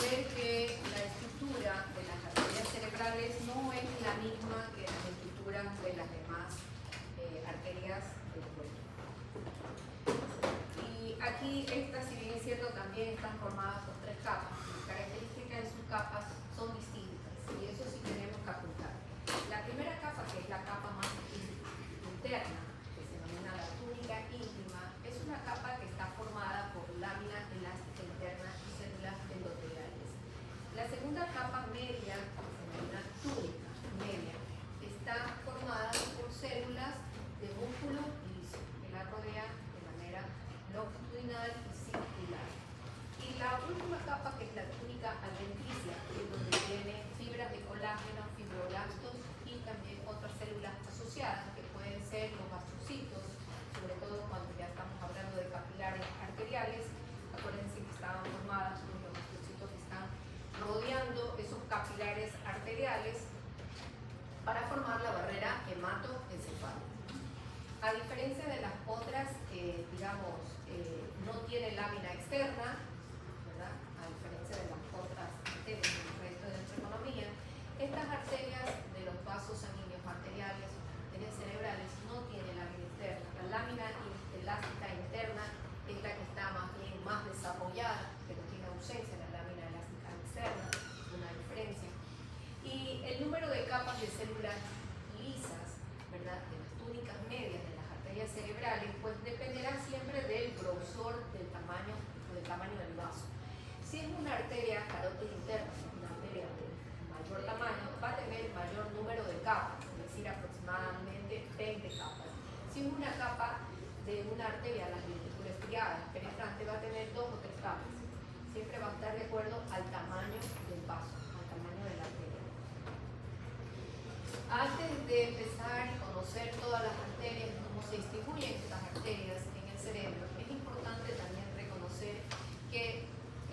ver que la estructura de las arterias cerebrales no es la misma que las estructuras de las demás arterias del cuerpo. Y aquí estas, si bien es cierto, también están formadas por 3 capas. Las características de sus capas son distintas y eso sí tenemos que apuntar. La primera capa, que es la capa más interna, que se denomina la túnica íntima, es una capa que está formada por lámina elástica interna y células endoteliales. La segunda capa media, que se denomina túnica media, está formada por células de músculo liso que la rodean de manera longitudinal y circular. Y la última capa, que es la túnica adventicia, es donde tiene fibras de colágeno, fibroblastos y también otras células asociadas, que pueden ser los astrocitos, sobre todo cuando ya estamos hablando de capilares arteriales. Acuérdense que estaban formadas por los astrocitos que están rodeando esos capilares arteriales para formar la barrera hematoencefálica. A diferencia de las otras que, digamos, no tienen lámina externa, ¿verdad? A diferencia de las otras arterias del resto de nuestra economía, estas arterias de los vasos sanguíneos arteriales, arterias cerebrales, no tienen lámina externa. La lámina elástica interna es la que está más bien más desarrollada, pero tiene ausencia de la lámina elástica externa, una diferencia. Y el número de capas de células lisas, ¿verdad?, de las túnicas medias de las arterias cerebrales, pues dependerá siempre del grosor del tamaño del vaso. Si es una arteria carótida interna, una arteria de mayor tamaño, va a tener mayor número de capas, es decir, aproximadamente 20 capas. Si es una capa de una arteria, las ventículas estriadas, penetrante, va a tener 2 o 3 capas. Siempre va a estar de acuerdo al tamaño del vaso, al tamaño de la arteria. Antes de empezar a conocer todas las arterias, cómo se distribuyen estas arterias en el cerebro, es importante también reconocer que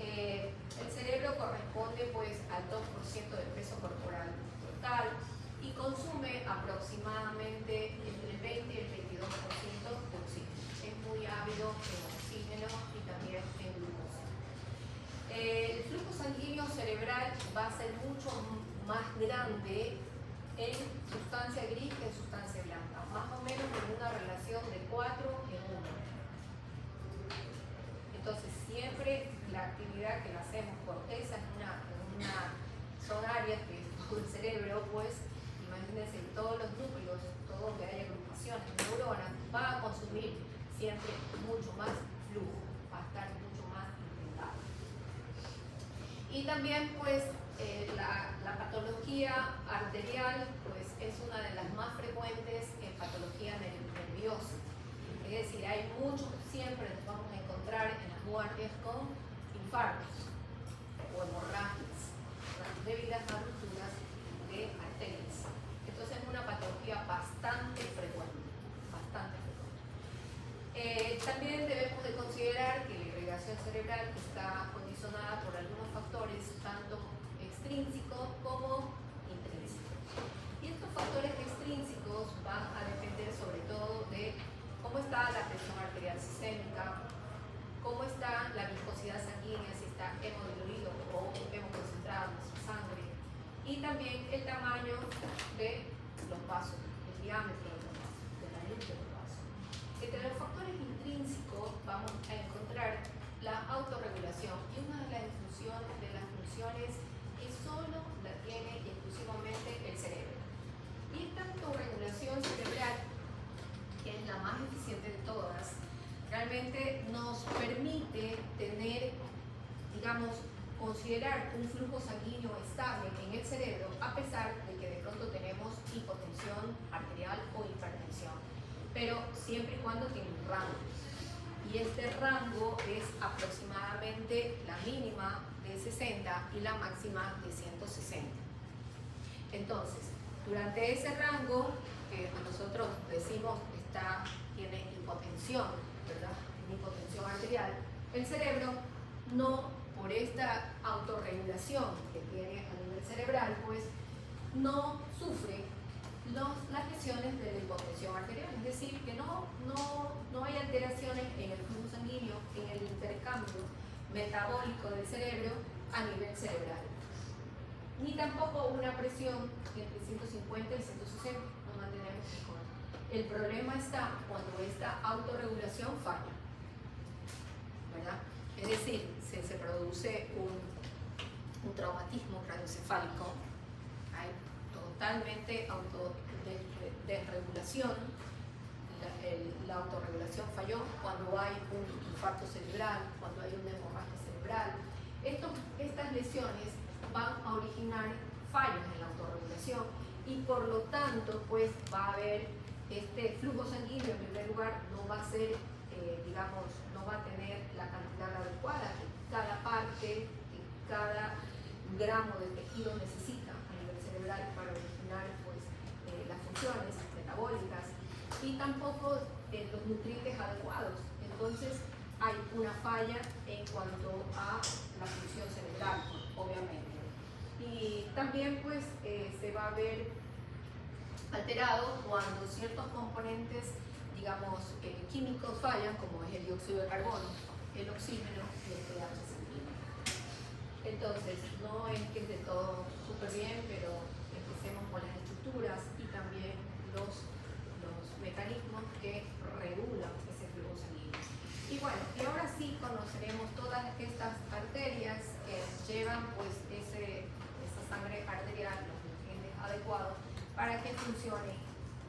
el cerebro corresponde pues al 2% del peso corporal total y consume aproximadamente entre el 20 y el 22% de oxígeno. Es muy ávido en oxígeno y también en glucosa. El flujo sanguíneo cerebral va a ser mucho más grande en sustancia gris que en sustancia blanca, más o menos en una relación de 4 en 1. Entonces siempre la actividad que la hacemos corteza son áreas que todo el cerebro, pues imagínense, todos los núcleos, todo donde hay agrupaciones de neuronas, va a consumir siempre mucho más flujo, va a estar mucho más intentado. Y también pues la patología arterial pues es una de las más frecuentes en patología nerviosa. Es decir, hay muchos, siempre nos vamos a encontrar en las muertes con infartos o hemorragias debidas a rupturas de arterias. Entonces es una patología bastante frecuente, bastante frecuente. También debemos de considerar que la irrigación cerebral está condicionada por algunos factores, tanto extrínsecos como intrínsecos. Y estos factores extrínsecos van a depender sobre todo de cómo está la presión arterial sistémica, cómo está la viscosidad sanguínea, si está hemodiluido o hemoconcentrado en nuestra sangre, y también el tamaño de los vasos, el diámetro de los vasos, de la luz de los vasos. Entre los factores intrínsecos vamos a encontrar la autorregulación, y una de las funciones que solo la tiene exclusivamente el cerebro. Y esta autorregulación cerebral, que es la más eficiente de todas, realmente nos permite tener, digamos, considerar un flujo sanguíneo estable en el cerebro, a pesar de que de pronto tenemos hipotensión arterial o hipertensión, pero siempre y cuando tiene un rango. Y este rango es aproximadamente la mínima de 60 y la máxima de 160. Entonces, durante ese rango, que nosotros decimos tiene hipotensión, ¿verdad? Tiene hipotensión arterial, el cerebro no, por esta autorregulación que tiene a nivel cerebral, pues no sufre las lesiones de la hipotensión arterial, es decir, que no hay alteraciones en el flujo sanguíneo, en el intercambio metabólico del cerebro a nivel cerebral. Ni tampoco una presión entre 150 y 160, no mantenemos mejor. El problema está cuando esta autorregulación falla, ¿verdad? Es decir, se produce un traumatismo craneoencefálico, hay totalmente desregulación, la autorregulación falló, cuando hay un infarto cerebral, cuando hay una hemorragia cerebral. Estas lesiones van a originar fallos en la autorregulación y por lo tanto pues va a haber este flujo sanguíneo. En primer lugar no va a ser, digamos, no va a tener la cantidad adecuada que cada parte, que cada gramo de tejido necesita a nivel cerebral para originar pues, las funciones metabólicas y tampoco los nutrientes adecuados. Entonces hay una falla en cuanto a la función cerebral, obviamente. Y también pues se va a ver alterado cuando ciertos componentes, digamos, químicos fallan, como es el dióxido de carbono, el oxígeno y el pH sanguíneo. Entonces, no es que esté todo súper bien, pero empecemos con las estructuras y también los mecanismos que regulan ese flujo sanguíneo. Y bueno, y ahora sí conoceremos todas estas arterias que llevan pues esa sangre arterial, los nutrientes adecuados para que funcione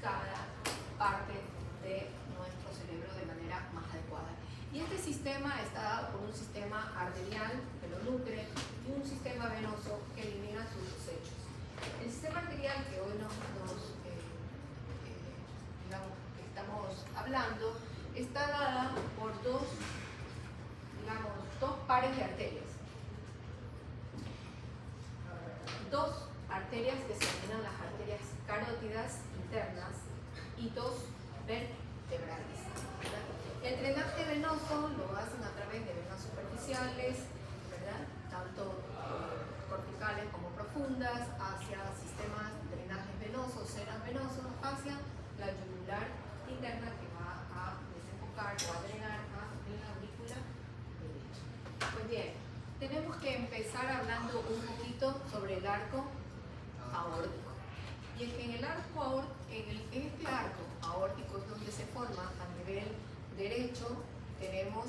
cada parte de nuestro cerebro de manera más adecuada. Y este sistema está dado por un sistema arterial que lo nutre y un sistema venoso que elimina sus desechos. El sistema arterial que hoy digamos, estamos hablando está dada por dos pares de arterias. Dos arterias que se denominan las arterias carótidas internas y dos vertebrales. El drenaje venoso lo hacen a través de venas superficiales, ¿verdad? Tanto corticales como profundas, hacia sistemas de drenajes venosos, senos venosos, hacia la yugular interna que va a desembocar o a drenar a la aurícula derecha. Pues bien, tenemos que empezar hablando un poquito sobre el arco aórtico. Y es que en este arco aórtico es donde se forma a nivel derecho, tenemos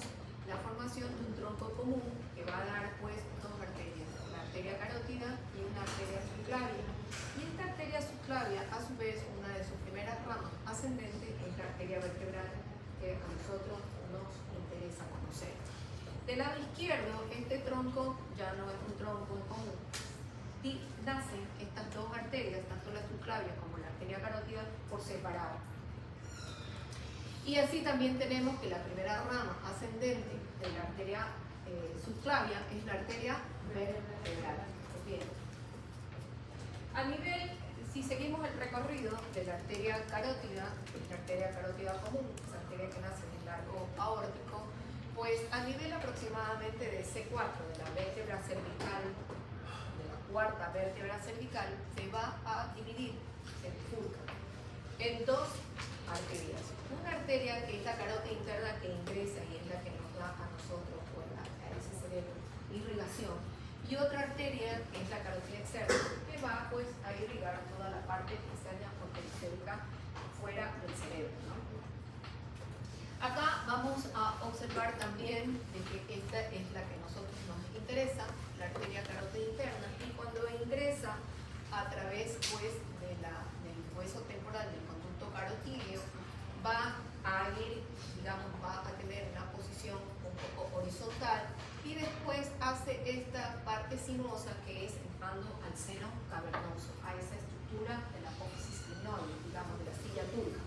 la formación de un tronco común que va a dar pues dos arterias, la arteria carótida y una arteria subclavia. Y esta arteria subclavia, a su vez, una de sus primeras ramas ascendentes es la arteria vertebral que a nosotros nos interesa conocer. Del lado izquierdo, este tronco ya no es un tronco común. Y nacen estas dos arterias, tanto la subclavia como la arteria carótida, por separado. Y así también tenemos que la primera rama ascendente de la arteria subclavia es la arteria vertebral. Bien. A nivel, si seguimos el recorrido de la arteria carótida común, esa arteria que nace en el arco aórtico, pues a nivel aproximadamente de C4, de la vértebra cervical, cuarta vértebra cervical, se va a dividir, se bifurca en dos arterias. Una arteria que es la carótida interna que ingresa y es la que nos da a nosotros a ese cerebro irrigación, y otra arteria que es la carótida externa que va pues a irrigar toda la parte externa o periférica fuera del cerebro, ¿no? Acá vamos a observar también de que esta es la que a nosotros nos interesa, la arteria carótida interna, y cuando ingresa a través pues, del hueso temporal del conducto carotídeo, va a ir, digamos, va a tener una posición un poco horizontal y después hace esta parte sinuosa que es entrando al seno cavernoso, a esa estructura de la apófisis clinoide, digamos, de la silla turca.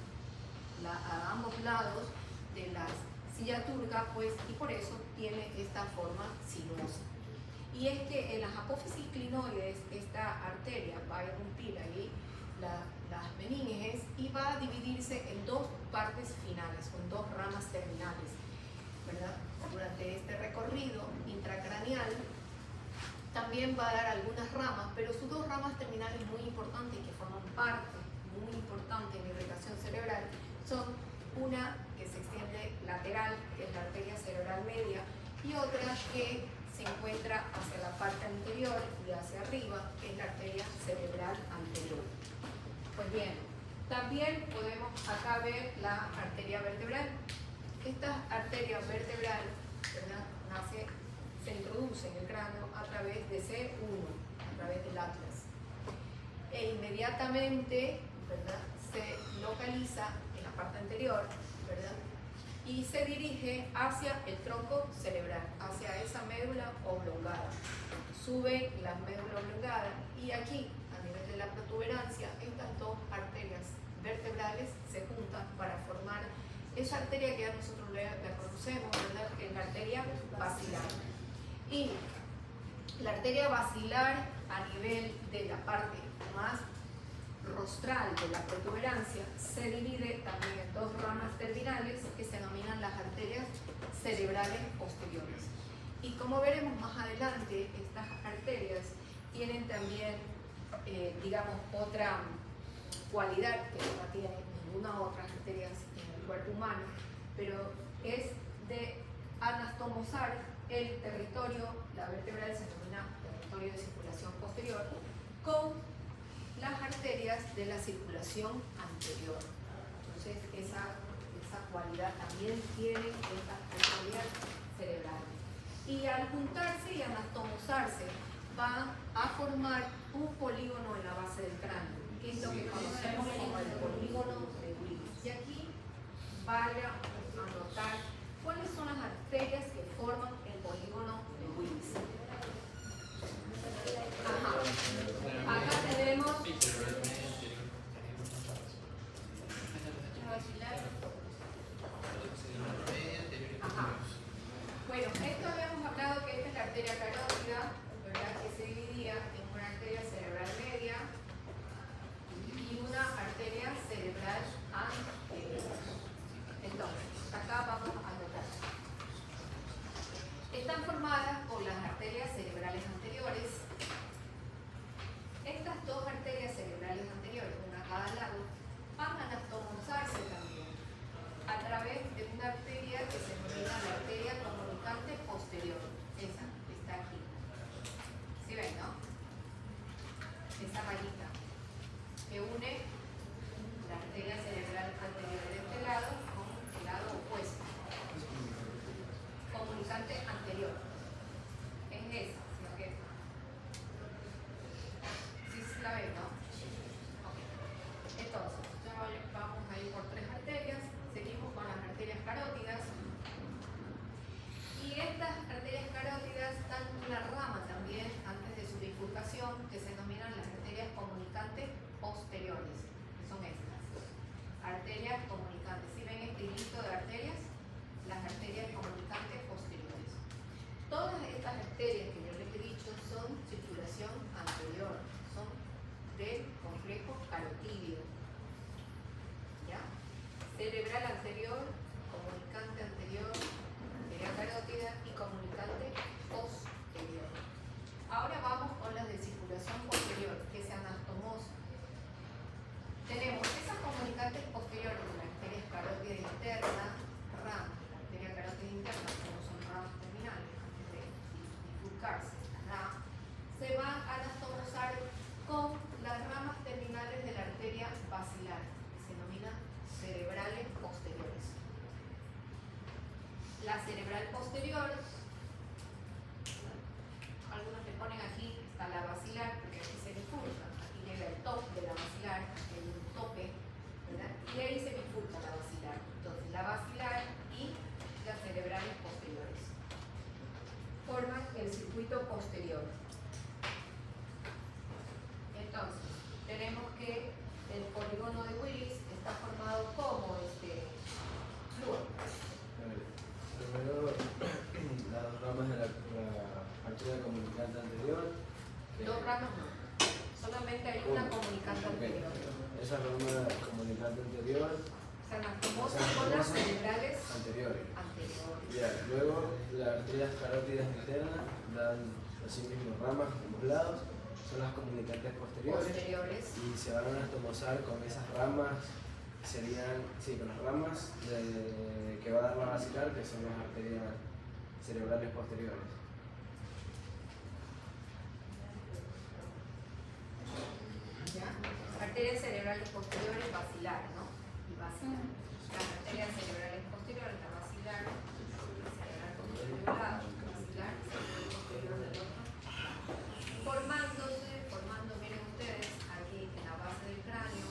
A ambos lados de la silla turca, pues, y por eso tiene esta forma sinuosa. Y es que en las apófisis clinoides esta arteria va a irrumpir ahí las meninges y va a dividirse en dos partes finales, con dos ramas terminales, ¿verdad? Durante este recorrido intracraneal también va a dar algunas ramas, pero sus dos ramas terminales muy importantes y que forman parte muy importante en la irrigación cerebral son una que se extiende lateral, que es la arteria cerebral media, y otra que se encuentra hacia la parte anterior y hacia arriba, que es la arteria cerebral anterior. Pues bien, también podemos acá ver la arteria vertebral. Esta arteria vertebral, ¿verdad?, se introduce en el cráneo a través de C1, a través del atlas. E inmediatamente, ¿verdad?, se localiza en la parte anterior, ¿verdad?, y se dirige hacia el tronco cerebral, hacia esa médula oblongada. Sube la médula oblongada y aquí, a nivel de la protuberancia, estas dos arterias vertebrales se juntan para formar esa arteria que ya nosotros la conocemos, ¿verdad?, que es la arteria basilar. Y la arteria basilar, a nivel de la parte más rostral de la protuberancia, se divide también en dos ramas terminales que se denominan las arterias cerebrales posteriores. Y como veremos más adelante, estas arterias tienen también, digamos, otra cualidad que no tiene ninguna otra arterias en el cuerpo humano, pero es de anastomosar el territorio, la vertebral se denomina territorio de circulación posterior, con las arterias de la circulación anterior. Entonces, esa cualidad también tienen estas arterias cerebrales. Y al juntarse y anastomosarse, van a formar un polígono en la base del cráneo, que es lo que conocemos como el polígono de Willis. Y aquí vaya a anotar cuáles son las arterias que forman el polígono de Willis. Ajá. Acá tenemos bueno, esto habíamos hablado que esta es la arteria carótida, ¿verdad?, que se dividía en una arteria cerebral media y una arteria cerebral anterior. Entonces, acá vamos a anotar. Están formadas por las arterias cerebrales anteriores. Estas dos arterias cerebrales anteriores, una a cada lado, van a anastomosarse también a través de una arteria que se denomina la arteria comunicante posterior. Esa que está aquí. ¿Sí ven, no? Esa rayita que une la arteria cerebral anterior de este lado con el lado opuesto. Comunicante anterior. Es esa, ¿sí o qué? Sí se la ven, ¿no? Okay. Entonces, ya vamos a ir por tres arterias. Seguimos con las arterias carótidas. Y estas arterias carótidas dan una rama también antes de su bifurcación que se denominan las arterias comunicantes posteriores, que son estas. Arterias comunicantes. ¿Sí ven este hilito de arterias? Las arterias comunicantes posteriores. Todas estas arterias que yo les he dicho son circulación anterior, son del complejo carotídeo. ¿Ya? Cerebral anterior, comunicante anterior, arteria carótida y comunicante posterior. Ahora vamos con las de circulación posterior, que se anastomosan. Tenemos esas comunicantes posteriores de la arteria carótida interna, ramas, la arteria carótida interna, que no son ramas terminales, antes de bifurcarse, las ramas, se van a anastomosar con las ramas terminales de la arteria basilar, que se denomina cerebrales posteriores. La cerebral posterior, algunos le ponen aquí, está la basilar, porque aquí se bifurca, aquí llega el top de la basilar, hay un tope, ¿verdad?, y ahí se bifurca la basilar. Entonces, la basilar y las cerebrales posteriores forman el circuito posterior. Entonces, tenemos que el polígono de Willis está formado como fluor. Primero, las ramas de la arteria comunicante anterior. Dos ramas no, solamente hay una comunicante anterior. Esa rama comunicante anterior Se anastomosa con las cerebrales anteriores. anteriores. Luego, las arterias carótidas internas dan asimismo ramas en los lados, son las comunicantes posteriores. Y se van a anastomosar con esas ramas, con las ramas que va a dar la basilar, que son las arterias cerebrales posteriores. cerebrales posteriores basilares, ¿no? Y basilares. Las arterias cerebrales posteriores, la basilar, el cerebral posterior de un lado, basilar, el cerebral posterior del otro. Formando, miren ustedes, aquí en la base del cráneo,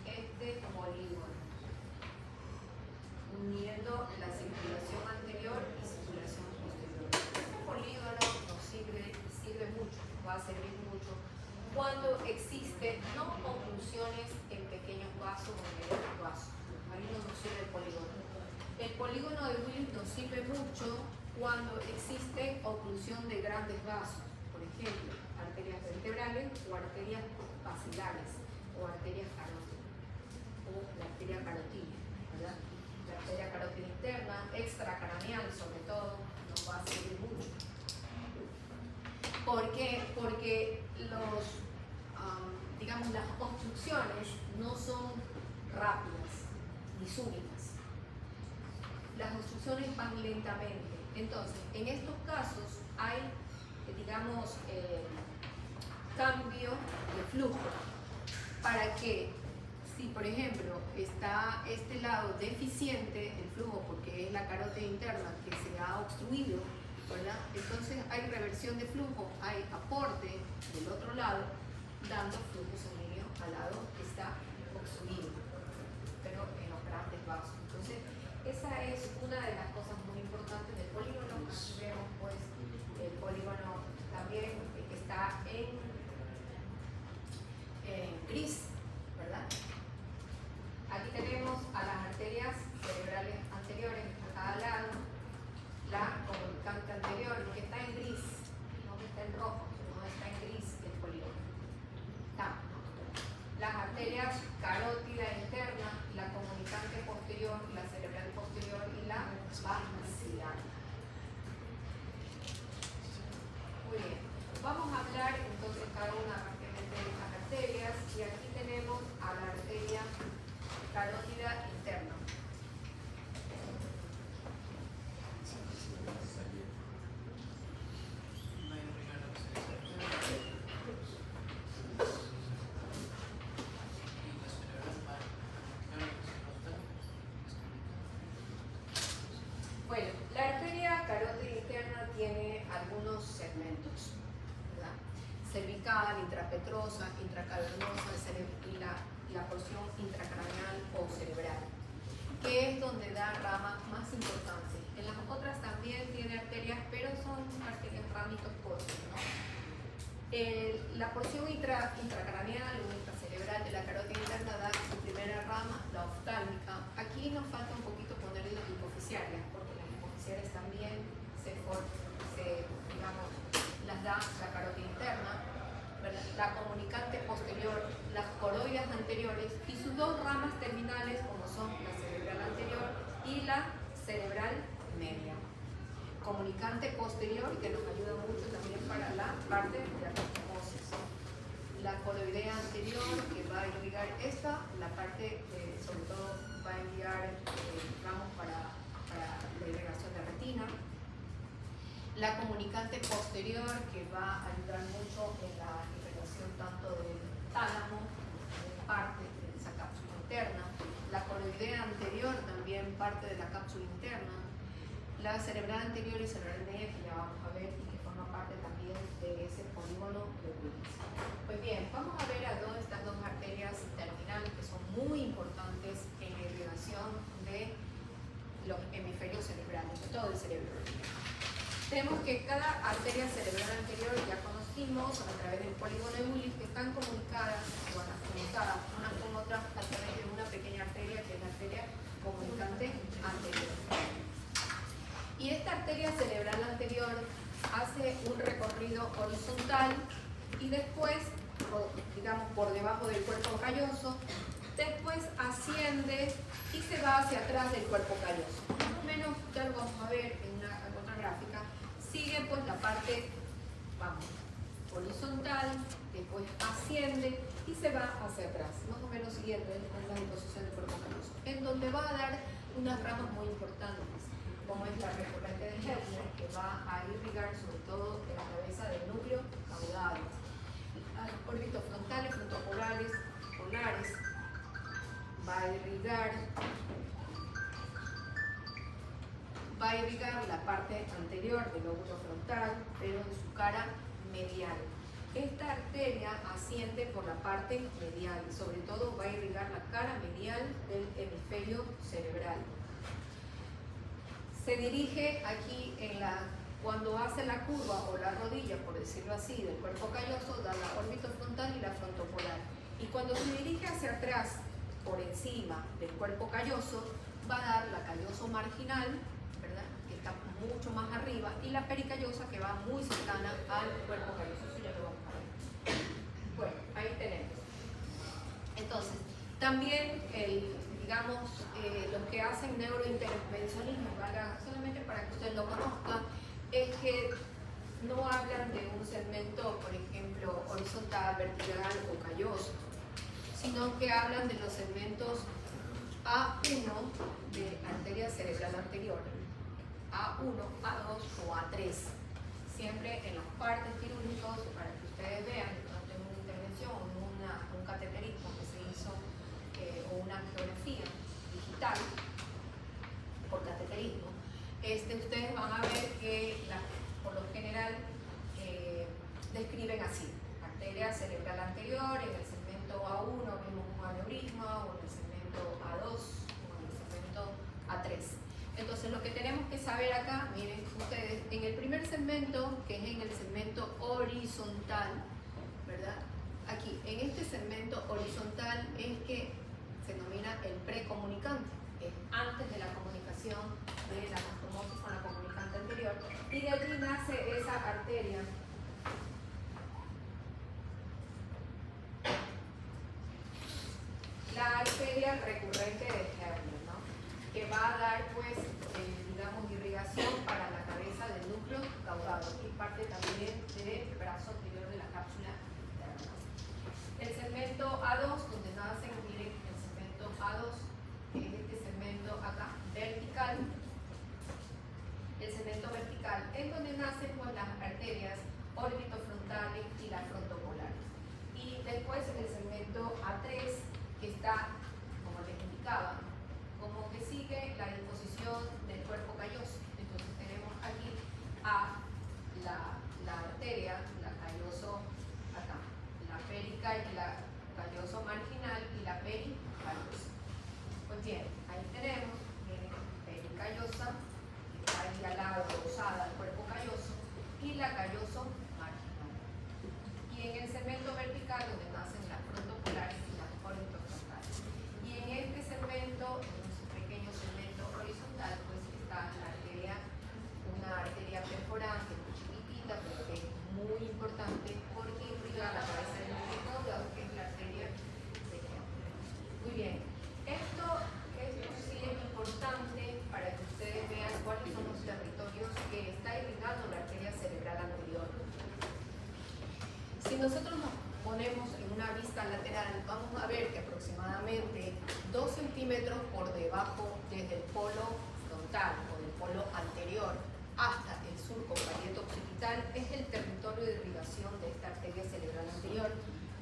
este polígono, uniendo la circulación anterior y circulación posterior. Este polígono nos sirve mucho, va a servir mucho cuando existen no oclusiones en pequeños vasos o en medianos vasos. Ahí no nos sirve el polígono. El polígono de Willis nos sirve mucho cuando existe oclusión de grandes vasos, por ejemplo, arterias vertebrales o arterias basilares o arterias carótidas o la arteria carotina, ¿verdad? La arteria carótida interna, extracraneal sobre todo, nos va a servir mucho. ¿Por qué? Porque digamos, las obstrucciones no son rápidas ni súbitas. Las obstrucciones van lentamente. Entonces, en estos casos hay, digamos, cambio de flujo para que, si por ejemplo está este lado deficiente el flujo porque es la carótida interna que se ha obstruido, ¿verdad? Entonces hay reversión de flujo, hay aporte del otro lado dando flujo sanguíneo al lado que está obstruido, pero en los grandes vasos. Entonces esa es una de las cosas muy importantes del polígono. Aquí vemos pues el polígono también que está en gris, ¿verdad? Aquí tenemos a las arterias cerebrales anteriores a cada lado, la comunicante anterior que está en gris, no que está en rojo, sino está en gris el polígono. Las arterias carótida interna, la comunicante posterior, la cerebral posterior y la basilar. Muy bien, vamos a hablar entonces cada una rápidamente de estas arterias y aquí tenemos a la arteria carótida interna. Bueno, la arteria carótida interna tiene algunos segmentos, ¿verdad? Cervical, intrapetrosa, intracavernosa y la porción intracraneal o cerebral, que es donde da ramas más importantes. En las otras también tiene arterias, pero son arterias ramitos cortos, ¿no? La porción intracraneal o intracerebral de la carótida interna da su primera rama, la oftálmica. Aquí nos falta un poquito ponerle las hipoficiarias, porque las hipoficiarias también digamos, las da la carótida interna, ¿verdad? La comunicante posterior, las coroides anteriores y sus dos ramas terminales como son la cerebral anterior y la cerebral media. Comunicante posterior que nos ayuda mucho también para la parte de las osmosis. La coroidea anterior que va a irrigar la parte sobre todo va a enviar ramos para la irrigación de retina. La comunicante posterior que va a ayudar mucho en la irrigación tanto del tálamo, de parte de esa cápsula interna. La coroidea anterior también parte de la cápsula interna. La cerebral anterior y cerebral media que ya vamos a ver y que forma parte también de ese polígono de Willis. Pues bien, vamos a ver estas dos arterias terminales que son muy importantes en la irrigación de los hemisferios cerebrales, de todo el cerebro. Tenemos que cada arteria cerebral anterior ya conocimos a través del polígono de Willis que están comunicadas unas con otras a través de una pequeña arteria que es la arteria comunicante anterior. Y esta arteria cerebral anterior hace un recorrido horizontal y después, digamos, por debajo del cuerpo calloso, después asciende y se va hacia atrás del cuerpo calloso. Más o menos, ya lo vamos a ver en otra gráfica, sigue pues la parte, horizontal, después asciende y se va hacia atrás, más o menos siguiendo en la disposición del cuerpo calloso, en donde va a dar unas ramas muy importantes, como es la recurrente de Hefner, que va a irrigar sobre todo en la cabeza del núcleo caudal, órbitos frontales, frontopolares, polares, la parte anterior del lóbulo frontal, pero de su cara medial. Esta arteria asciende por la parte medial y sobre todo va a irrigar la cara medial del hemisferio cerebral. Se dirige aquí cuando hace la curva o la rodilla, por decirlo así, del cuerpo calloso, da la órbita frontal y la frontopolar. Y cuando se dirige hacia atrás, por encima del cuerpo calloso, va a dar la calloso marginal, ¿verdad?, que está mucho más arriba, y la pericallosa, que va muy cercana al cuerpo calloso. Eso ya lo vamos a ver. Bueno, ahí tenemos. Entonces, también los que hacen neurointervencionismo, solamente para que usted lo conozca, es que no hablan de un segmento, por ejemplo, horizontal, vertical o calloso, sino que hablan de los segmentos A1 de arteria cerebral anterior, A1, A2 o A3, siempre en las partes quirúrgicas, para que ustedes vean que no tengo una intervención o un cateterismo que se hizo o una angiografía digital por cateterismo. Ustedes van a ver que por lo general describen así: arteria cerebral anterior, en el segmento A1 vemos un aneurisma, o en el segmento A2 o en el segmento A3. Entonces lo que tenemos que saber acá, miren ustedes, en el primer segmento, que es en el segmento horizontal, ¿verdad? Aquí, en este segmento horizontal es que se denomina el precomunicante, es antes de la comunicación de la anastomosis con la comunicante anterior, y de allí nace esa arteria la arteria recurrente de Herner, ¿no?, que va a dar, pues, irrigación para la cabeza del núcleo caudado y parte también del brazo anterior de la cápsula interna. El segmento A2, donde nacen, miren, el segmento A2 es este segmento acá, vertical. El segmento vertical es donde nacen, pues, las arterias orbitofrontales y las frontopolares. Y después en el segmento A3, que está, como les indicaba, como que sigue la disposición del cuerpo calloso. Entonces tenemos aquí a la arteria, la calloso acá, la perical, la calloso marginal y la pericallosa. Pues bien, ahí tenemos, miren, pericallosa, que está ahí al lado, adosada al cuerpo calloso, y la calloso marginal. Y en el segmento vertical, donde nacen las frontopolares y las orbitofrontales. Y en este segmento, en un pequeño segmento horizontal, pues está la arteria, una arteria perforante muy chiquitita, pero que es muy importante porque irriga la cabeza del núcleo caudado, que es la arteria de Herner. Muy bien, esto sí es importante para que ustedes vean cuáles son los territorios que está irrigando la arteria cerebral anterior. Si nosotros nos ponemos en una vista lateral, vamos a ver que aproximadamente 2 centímetros por debajo desde el polo frontal o del polo anterior hasta el surco parieto-occipital es el territorio de irrigación de esta arteria cerebral anterior,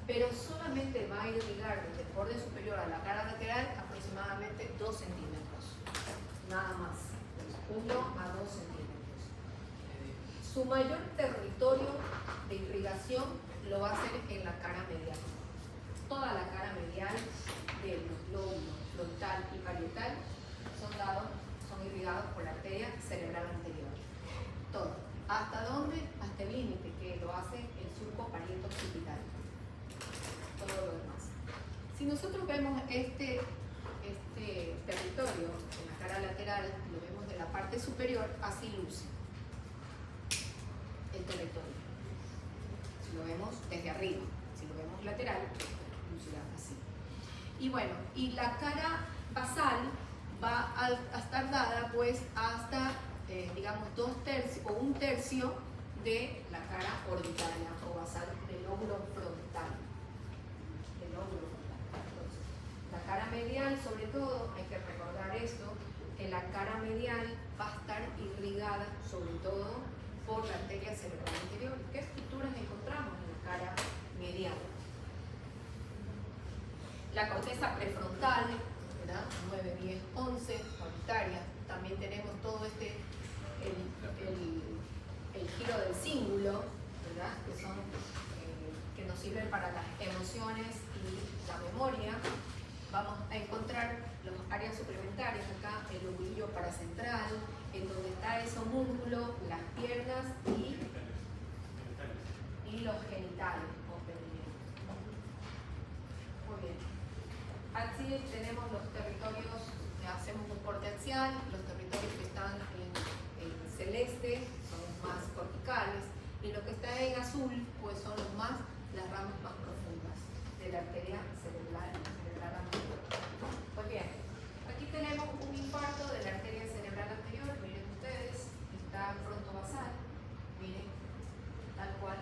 pero solamente va a irrigar desde el borde superior a la cara lateral aproximadamente 2 centímetros, nada más, 1 a 2 centímetros. Su mayor territorio de irrigación lo va a hacer en la cara medial. Toda la cara medial del lóbulo frontal y parietal son irrigados por la arteria cerebral anterior. Todo. ¿Hasta dónde? Hasta el límite que lo hace el surco parieto-occipital. Todo lo demás. Si nosotros vemos este territorio en la cara lateral, lo vemos de la parte superior, así luce el territorio. Si lo vemos desde arriba, si lo vemos lateral, lucirá así. Y bueno, y la cara basal va a estar dada pues hasta, digamos, 2/3 o 1/3 de la cara orbitaria o basal del lóbulo frontal. Entonces, la cara medial, sobre todo, hay que recordar esto, que la cara medial va a estar irrigada sobre todo por la arteria cerebral anterior. ¿Qué estructuras encontramos en la cara medial? La corteza prefrontal, ¿verdad? 9, 10, 11, orbitaria. También tenemos todo el el giro del cíngulo, ¿verdad? Que nos sirven para las emociones y la memoria. Vamos a encontrar los áreas suplementarias acá, el lobulillo paracentral, en donde está el homúnculo, las piernas y los genitales o perineos. Muy bien. Así tenemos los territorios, hacemos un corte axial, los territorios que están en celeste son los más corticales y lo que está en azul pues son las ramas más profundas de la arteria cerebral anterior. Pues bien, aquí tenemos un infarto de la arteria cerebral anterior, miren ustedes, está frontovasal, miren, tal cual.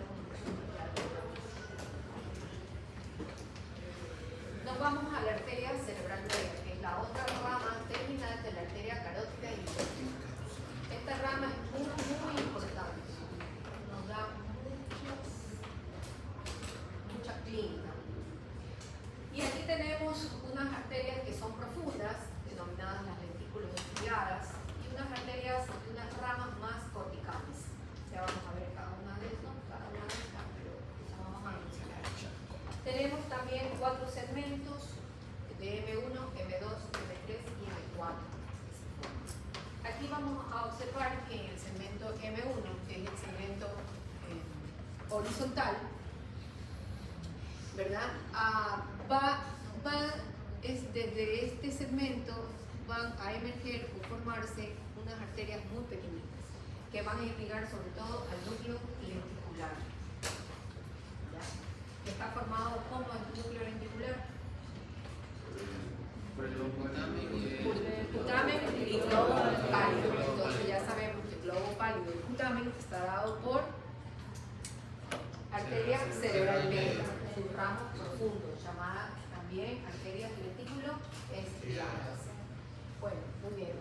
Nos vamos a la arteria cerebral media, que es la otra rama terminal de la arteria carótida y esta rama es muy, muy importante. Nos da mucha clínica. Y aquí tenemos unas arterias que son profundas, denominadas las lentículos estriadas, y unas arterias de unas ramas más corticales. Ya vamos a ver cada una de estas, pero ya vamos a mencionar. Tenemos también 4 segmentos de M1, M2, M3 y M4. Aquí vamos a observar que en el segmento M1, que es el segmento horizontal, ¿verdad? Desde este segmento van a emerger o formarse unas arterias muy pequeñitas que van a irrigar sobre todo al núcleo lenticular. ¿Ya? Está formado como el núcleo lenticular. Por el putamen y globo pálido. Entonces ya sabemos que el globo pálido y el putamen está dado por arteria cerebral media, sus ramos profundos, llamadas también arterias lentículo estriadas. Bueno, muy bien.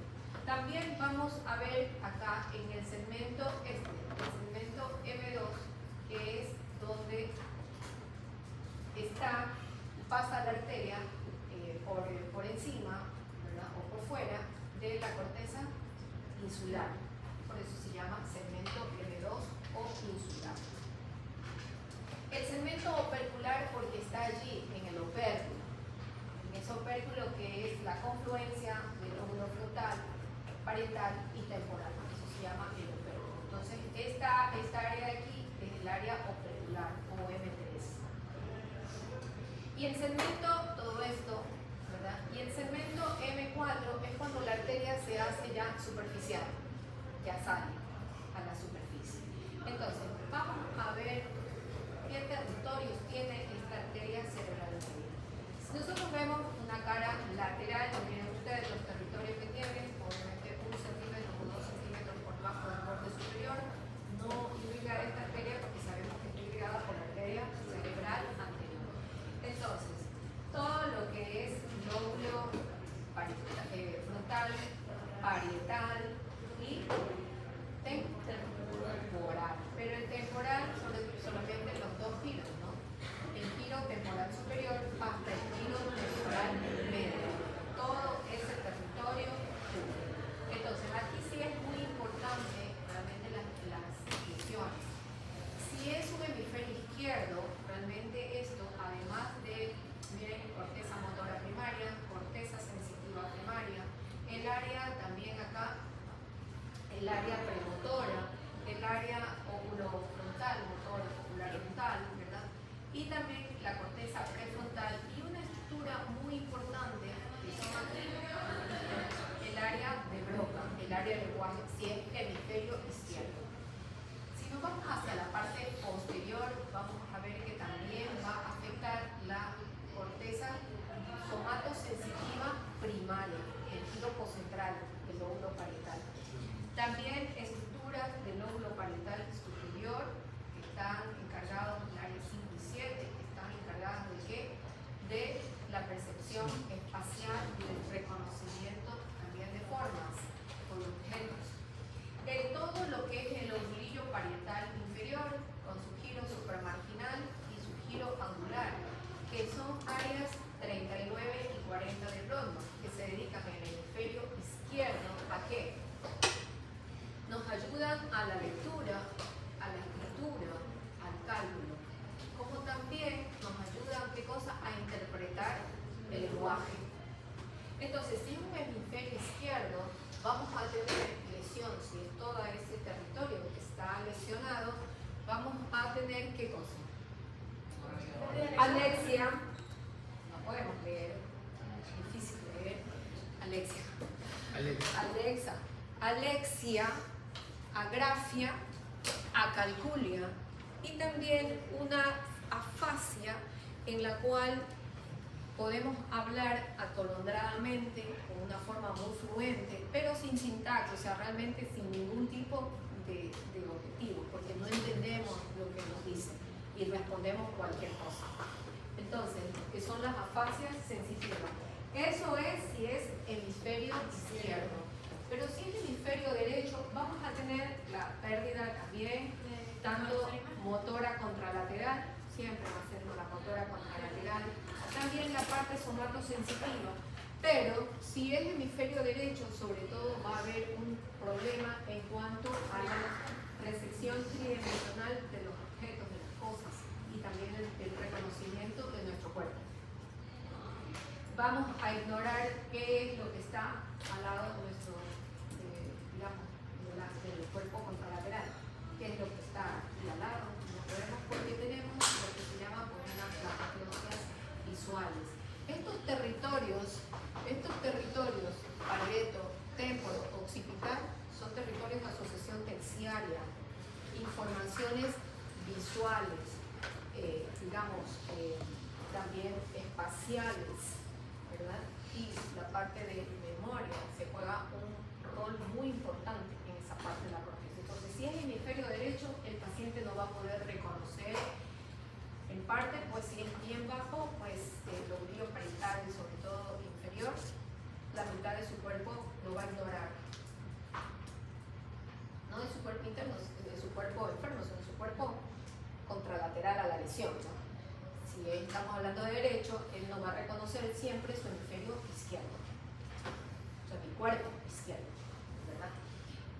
También vamos a ver acá en el segmento el segmento M2, que es donde pasa la arteria por encima, ¿verdad? O por fuera de la corteza insular. Por eso se llama segmento M2 o insular. El segmento opercular porque está allí en el opérculo. En ese opérculo que es la confluencia del lóbulo frontal, parietal y temporal. Eso se llama el opérculo. Entonces, esta área de aquí es el área opercular o M3. Y el segmento, todo esto, ¿verdad? Y el segmento M4 es cuando la arteria se hace ya superficial, ya sale a la superficie. Entonces, vamos a ver qué territorios tiene esta arteria cerebral media. Si nosotros vemos una cara lateral, miren ustedes los territorios que tiene, obviamente 1 centímetro o 2 centímetros por debajo del borde superior, no irriga esta arteria porque sabemos que está irrigada por la arteria cerebral anterior. Entonces, todo lo que es lóbulo frontal, parietal y temporal. Pero el temporal solamente los 2 giros, ¿no? El giro temporal superior hasta el giro temporal medio. Todo ese territorio. Entonces, aquí sí es muy importante realmente las lesiones. Si es un hemisferio izquierdo, realmente esto, además de, miren, corteza motora primaria, corteza sensitiva primaria, el área también acá, el área premotora, el área oculofrontal, motor ocular frontal, ¿verdad? Y también la corteza prefrontal y una estructura muy importante que son aquí, el área de Broca, el área de lenguaje, si es hemisferio izquierdo. Si nos vamos hacia la parte posterior, vamos a ver que también va a afectar la corteza somatosensitiva primaria, el giro poscentral del lóbulo parietal. También estructuras del lóbulo parietal superior que están encargados del área 5 y 7, que están encargadas de ¿qué? De la percepción espacial y del reconocimiento también de formas con objetos. Todo lo que es el lobulillo parietal inferior con su giro supramarginal y su giro angular, que son áreas 39 y 40 de Brodmann, que se dedican en el hemisferio izquierdo ¿a qué? Nos ayudan a Entonces, si es un hemisferio izquierdo, vamos a tener lesión. Si es todo ese territorio que está lesionado, vamos a tener ¿qué cosa? Alexia. No podemos leer. Es difícil leer. Alexia, agrafia, acalculia y también una afasia en la cual podemos hablar atolondradamente, con una forma muy fluente, pero sin sintaxis, o sea, realmente sin ningún tipo de objetivo, porque no entendemos lo que nos dicen y respondemos cualquier cosa. Entonces, ¿qué son las afasias sensitivas? Eso es si es hemisferio izquierdo. Pero si es hemisferio derecho, vamos a tener la pérdida también, tanto motora contralateral, siempre va a ser la motora contralateral, también la parte somatosensitiva. Pero si es hemisferio derecho, sobre todo va a haber un problema en cuanto a la recepción tridimensional de los objetos, de las cosas, y también el reconocimiento de nuestro cuerpo. Vamos a ignorar qué es lo que está al lado de nuestro, digamos, del cuerpo contralateral, qué es lo que está aquí al lado. No podemos, porque tenemos lo que se llama unas plagioclasias visuales. Estos territorios, paleto, temporo, occipital, son territorios de asociación terciaria, informaciones visuales, también espaciales, ¿verdad? Y la parte de memoria se juega un rol muy importante en esa parte de la prótesis. Entonces, si es hemisferio derecho, el paciente no va a poder reconocer, en parte, pues si es bien bajo, pues el lóbulo parietal y sobre todo inferior, la mitad de su cuerpo lo va a ignorar. No de su cuerpo interno, de su cuerpo enfermo, sino de su cuerpo contralateral a la lesión, ¿no? Si estamos hablando de derecho, él no va a reconocer siempre su hemisferio izquierdo, o sea, mi cuerpo izquierdo, ¿verdad?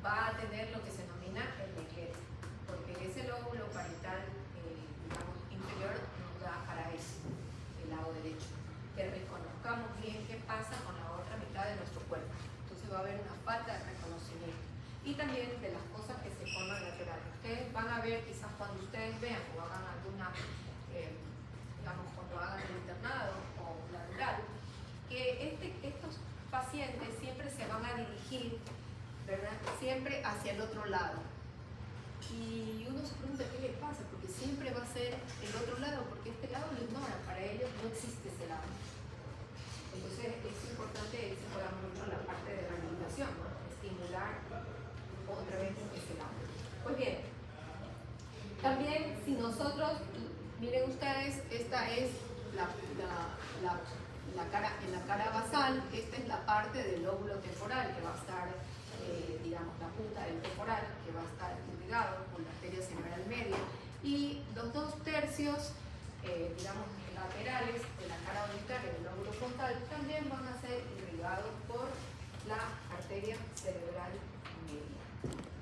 Va a tener lo que se denomina el requete, porque ese lóbulo parietal, inferior, nos da para eso, el lado derecho, que reconozcamos bien qué pasa con la otra mitad de nuestro cuerpo. Entonces va a haber una falta de reconocimiento. Y también de las cosas que se forman laterales. Ustedes van a ver, quizás cuando ustedes vean o hagan alguna, cuando hagan el internado o la rural, que estos pacientes siempre se van a dirigir, ¿verdad? Siempre hacia el otro lado. Y uno se pregunta qué le pasa, porque siempre va a ser el otro lado, porque este lado lo ignoran, para ellos no existe ese lado. Entonces es importante, se juega mucho la parte de rehabilitación, ¿no? Estimular otra vez ese lado. Pues bien, también si nosotros, miren ustedes, esta es la cara, en la cara basal, esta es la parte del lóbulo temporal que va a estar, la punta del temporal, que va a estar irrigado por la arteria cerebral media, y los 2/3, laterales de la cara unitaria del lóbulo frontal también van a ser irrigados por la arteria cerebral media.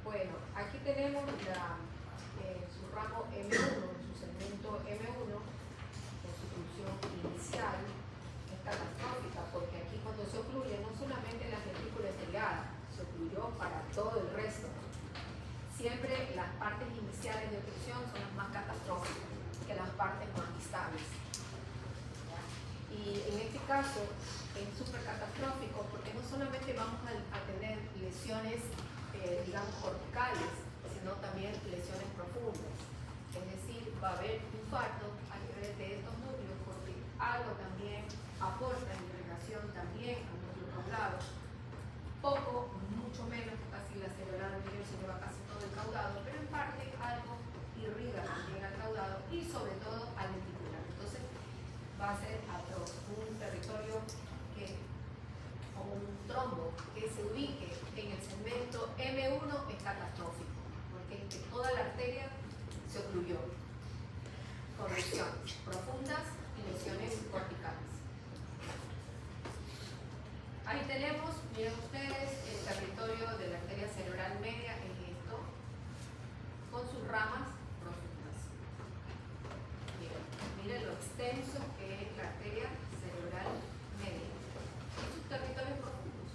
Bueno, aquí tenemos su ramo M1, su segmento M1, con su función inicial, es catastrófica, porque aquí cuando se ocluye no solamente la vesícula ciliada, se ocluyó para todo el resto. Siempre las partes iniciales de oclusión son las más catastróficas que las partes más estables. ¿Ya? Y en este caso es súper catastrófico porque no solamente vamos a tener lesiones, corticales, sino también lesiones profundas. Es decir, va a haber infarto a nivel de estos núcleos porque algo también aporta en irrigación también al núcleo caudado. Poco, mucho menos, casi la cerebral media se lleva casi todo el caudado, pero en parte algo irriga también al caudado y sobre todo al lenticular. Entonces va a ser un territorio o un trombo que se ubique en el segmento M1 es catastrófico, porque es que toda la arteria se ocluyó con lesiones profundas y lesiones corticales. Ahí tenemos, miren ustedes, el territorio de la arteria cerebral media es esto, con sus ramas profundas. Miren lo extenso que es la arteria cerebral media. Y su subterritorios profundos.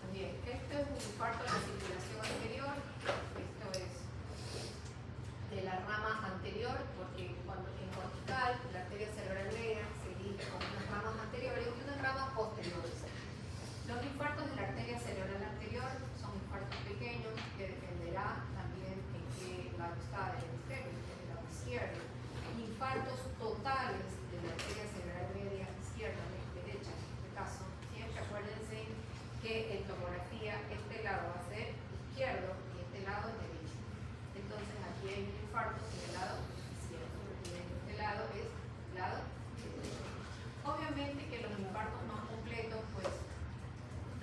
También, este es un infarto de la circulación anterior, esto es de la rama anterior, porque cuando en cortical la arteria cerebral media se dirige con unas ramas anteriores y unas ramas posteriores. Los infartos de la arteria cerebral anterior son infartos pequeños que dependerá también en qué lado está el hemisferio, en el lado izquierdo. Infartos totales de la arteria cerebral media izquierda, derecha en este caso, siempre acuérdense que en tomografía este lado va a ser izquierdo y este lado es derecho. Entonces aquí hay un infarto en el lado izquierdo y en este lado es el lado derecho. Obviamente que los infartos más completos, pues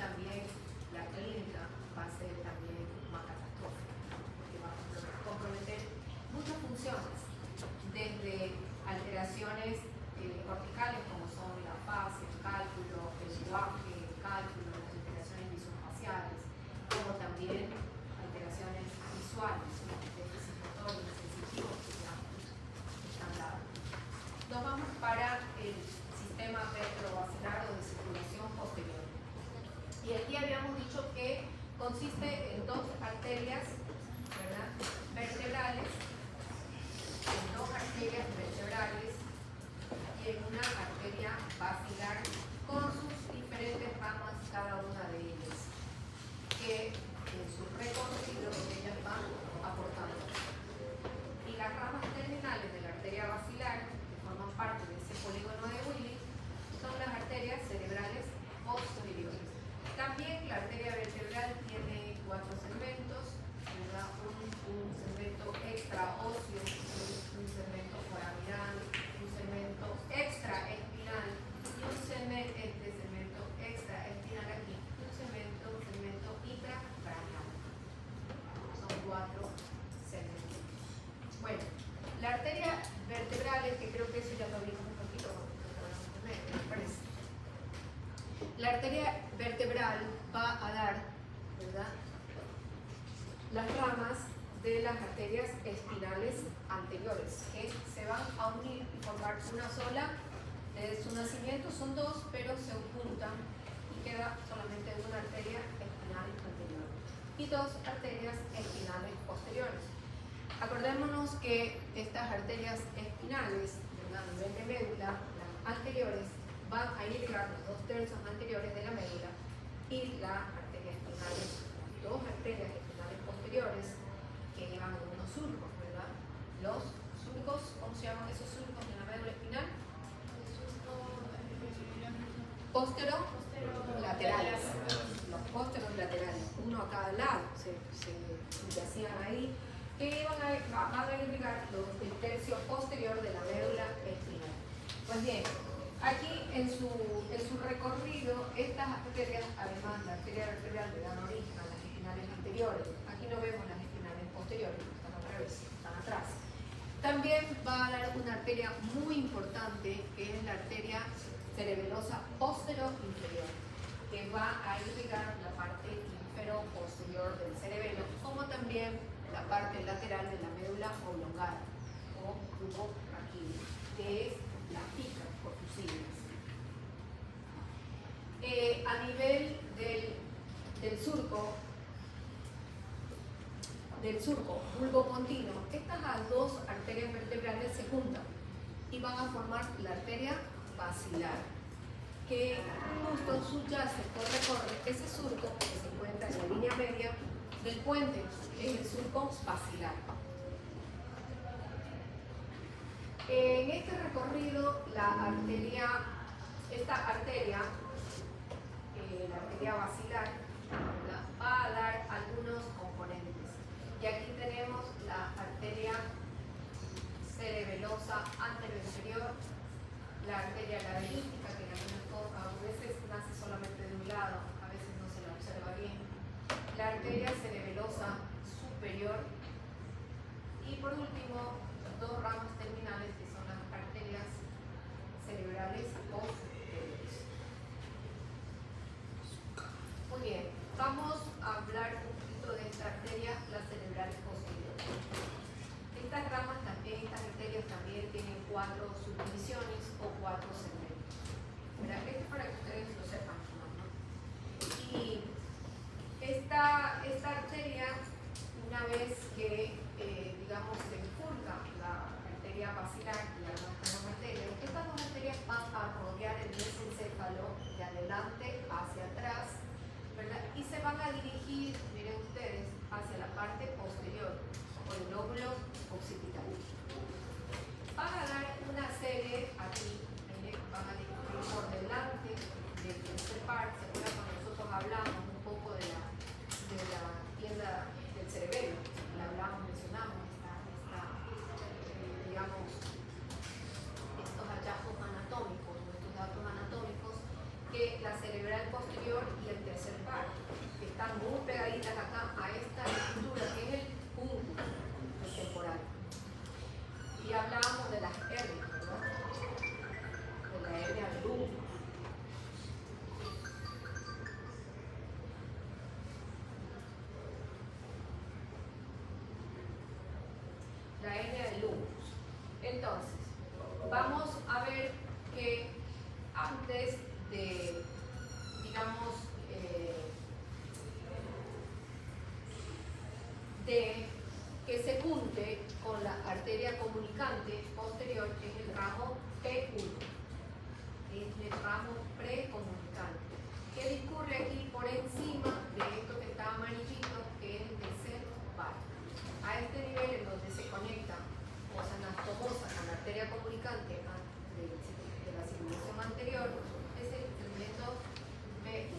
también la clínica va a ser también más catastrófica, porque va a comprometer muchas funciones, desde alteraciones corticales como son la fase, el cálculo, el lenguaje, el cálculo, las alteraciones visoespaciales, como también alteraciones visuales, déficit motor, sensitivos que ya están dados. Nos vamos para el sistema retrovascular o de circulación posterior. Y aquí habíamos dicho que consiste en dos arterias, ¿verdad?, vertebrales, en dos arterias vertebrales y en una arteria basilar con sus diferentes ramas, cada una de ellas, que en su recorrido ellas van aportando. Y las ramas terminales de la arteria basilar, que forman parte de ese polígono de Willy, son las arterias cerebrales posteriores. También la arteria vertebral tiene 4 segmentos, ¿verdad? Un segmento extraóseo, un segmento foraminal, un segmento extraespinal y un segmento extraespinal aquí, un segmento intracraneal. Son 4 segmentos. Bueno, la arteria vertebral, que creo que eso ya lo vimos un poquito, me parece. La arteria vertebral va a dar, ¿verdad?, las ramas de las arterias espinales anteriores, que se van a unir y formar una sola. Desde su nacimiento son dos, pero se juntan y queda solamente una arteria espinal anterior y dos arterias espinales posteriores. Acordémonos que estas arterias espinales, ¿verdad?, a nivel de médula, las anteriores, van a irrigar los 2 tercios anteriores de la médula y la arteria espinal, dos arterias espinales posteriores que llevan unos surcos, ¿verdad? Los surcos, ¿cómo se llaman esos surcos en la médula espinal? Postero-laterales. Los pósteros laterales, uno a cada lado, se hacían ahí, que van a irrigar el tercio posterior de la médula espinal. Pues bien, aquí en su recorrido, estas arterias, además la arteria vertebral le dan origen a las espinales anteriores. Aquí no vemos las espinales posteriores, están al revés, están atrás. También va a dar una arteria muy importante, que es la arteria cerebelosa posterior-inferior, que va a irrigar la parte infero-posterior del cerebelo, como también la parte lateral de la médula oblongada o tubo raquídeo, que es la PICA por sus siglas. A nivel del surco bulbocontinuo, estas dos arterias vertebrales se juntan y van a formar la arteria basilar, que justo subyace o recorre ese surco que se encuentra en la línea media del puente, es el surco basilar. En este recorrido, esta arteria, la arteria basilar, va a dar algunos componentes. Y aquí tenemos la arteria cerebelosa anteroinferior, la arteria laberíntica, que a veces nace solamente de un lado, a veces no se la observa bien, la arteria cerebelosa superior y por último 2 ramas terminales que son las arterias cerebrales posteriores. Muy bien, vamos a hablar un poquito de esta arteria, la cerebral posterior. Estas ramas también, estas arterias también tienen 4 subdivisiones o 4 segmentos. Esta para que ustedes lo sepan, ¿no? Y esta arteria, una vez que, digamos, se bifurca la arteria basilar y la gran arteria, estas dos arterias van a rodear el mesencéfalo de adelante hacia atrás, ¿verdad? Y se van a dirigir, miren ustedes, hacia la parte posterior, por el lóbulo occipital. Van a dar una serie aquí, miren, van a discurrir por delante del tercer par. ¿Se acuerdan cuando nosotros hablamos un poco de la tienda del cerebelo? Le hablamos, mencionamos digamos, estos hallazgos anatómicos, estos datos anatómicos, que la cerebral posterior y el tercer par están muy pegaditas acá a esta estructura que es el punto temporal. Y hablábamos de las hernias, ¿verdad? De la hernia del lumbo. La hernia del lumbo. Entonces, vamos a ver que antes de, digamos, de que se junte con la arteria comunicante posterior, que es el ramo P1, es el ramo precomunicante, que discurre aquí por encima de esto que está amarillito, que es el tercer par. A este nivel, en donde se conecta fosa anastomosa con la arteria comunicante de la circulación anterior, es el segmento B1.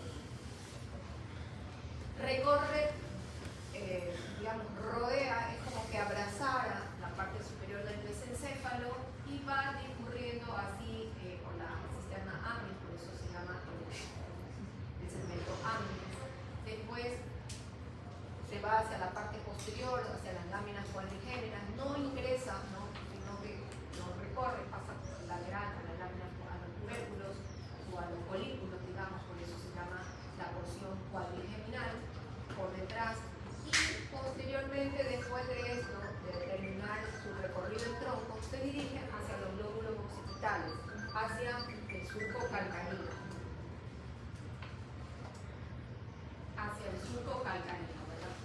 Recorre, digamos, rodea, es como que abrazara la parte superior del mesencéfalo y va discurriendo así por la cisterna amilis, por eso se llama el segmento amilis. Después se va hacia la parte posterior, hacia las láminas cuadrigéneras, no ingresa, ¿no? Sino que no recorre, pasa lateral a las láminas, a los tubérculos o a los folículos, digamos, por eso se llama la porción cuadrigeminal por detrás. Y posteriormente, después de esto, de terminar su recorrido en tronco, se dirige hacia los lóbulos occipitales, hacia el surco calcáreo. Hacia el surco calcáreo, ¿verdad?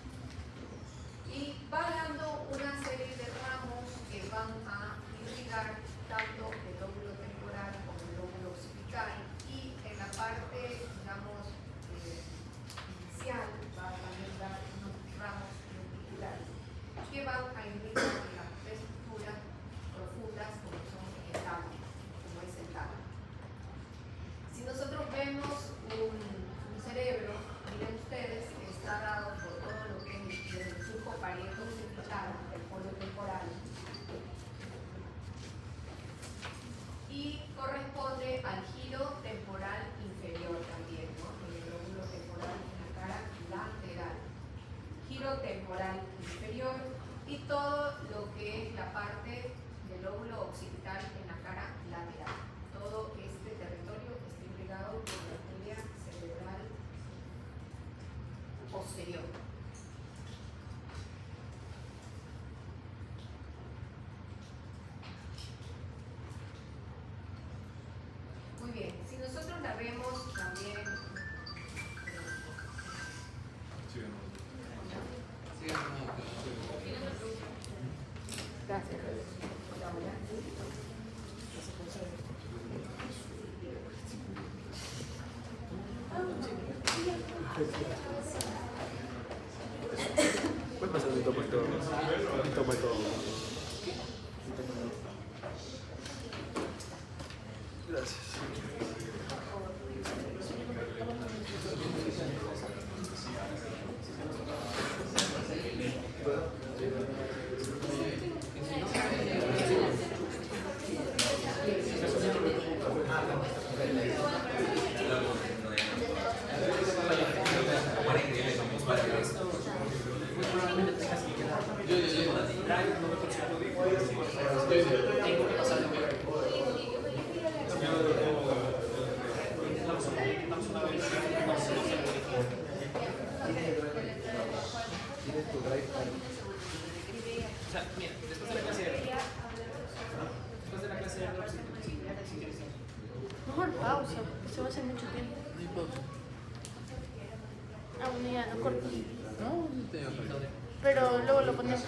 Y va dando una serie de ramos que van a irrigar tanto el lóbulo temporal como el lóbulo occipital, y en la parte, digamos, inicial va a también dar unos ramos lenticulares que van a irrigar las estructuras profundas como son el tálamo, como es el tálamo. Si nosotros vemos un cerebro, miren ustedes, que está dado por todo lo que es desde el surco parieto occipital, el polio temporal, y corresponde al giro temporal inferior también, ¿no? El lóbulo temporal en la cara lateral. Giro temporal inferior y todo lo que es la parte del lóbulo occipital en la cara lateral. Todo este territorio está irrigado por la arteria cerebral posterior. Muy bien, si nosotros la vemos también. Gracias. Puedes pasar un topo todo. Un topo todo. Gracias. Mejor pausa, porque se va a hacer mucho tiempo. No hay pausa. Ah, bueno, ya, no corto. No, no tengo pausa. Pero luego lo ponemos.